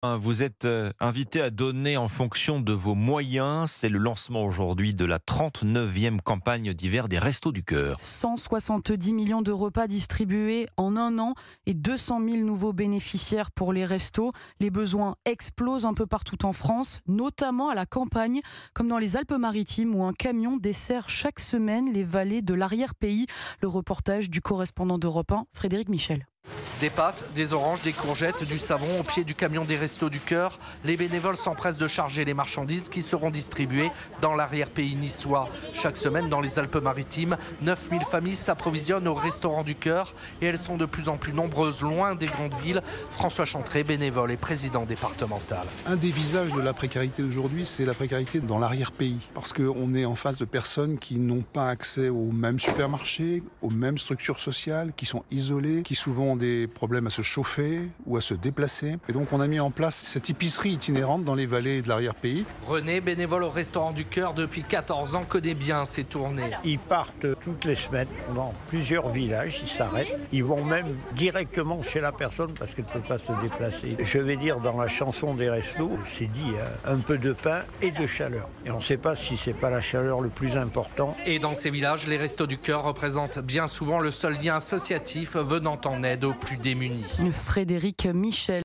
Vous êtes invité à donner en fonction de vos moyens. C'est le lancement aujourd'hui de la 39e campagne d'hiver des Restos du Cœur. 170 millions de repas distribués en un an et 200 000 nouveaux bénéficiaires pour les restos. Les besoins explosent un peu partout en France, notamment à la campagne, comme dans les Alpes-Maritimes où un camion dessert chaque semaine les vallées de l'arrière-pays. Le reportage du correspondant d'Europe 1, Frédéric Michel. Des pâtes, des oranges, des courgettes, du savon au pied du camion des Restos du Cœur. Les bénévoles s'empressent de charger les marchandises qui seront distribuées dans l'arrière-pays niçois. Chaque semaine, dans les Alpes-Maritimes, 9000 familles s'approvisionnent au Restaurant du Cœur et elles sont de plus en plus nombreuses, loin des grandes villes. François Chantré, bénévole et président départemental. Un des visages de la précarité aujourd'hui, c'est la précarité dans l'arrière-pays. Parce qu'on est en face de personnes qui n'ont pas accès aux mêmes supermarchés, aux mêmes structures sociales, qui sont isolées, qui souvent ont des problèmes à se chauffer ou à se déplacer. Et donc on a mis en place cette épicerie itinérante dans les vallées de l'arrière-pays. René, bénévole au Restaurant du Cœur depuis 14 ans, connaît bien ces tournées. Ils partent toutes les semaines dans plusieurs villages, ils s'arrêtent. Ils vont même directement chez la personne parce qu'elle ne peut pas se déplacer. Je vais dire dans la chanson des restos, c'est dit, un peu de pain et de chaleur. Et on ne sait pas si c'est pas la chaleur le plus important. Et dans ces villages, les Restos du Cœur représentent bien souvent le seul lien associatif venant en aide aux plus démunis. Frédéric Michel.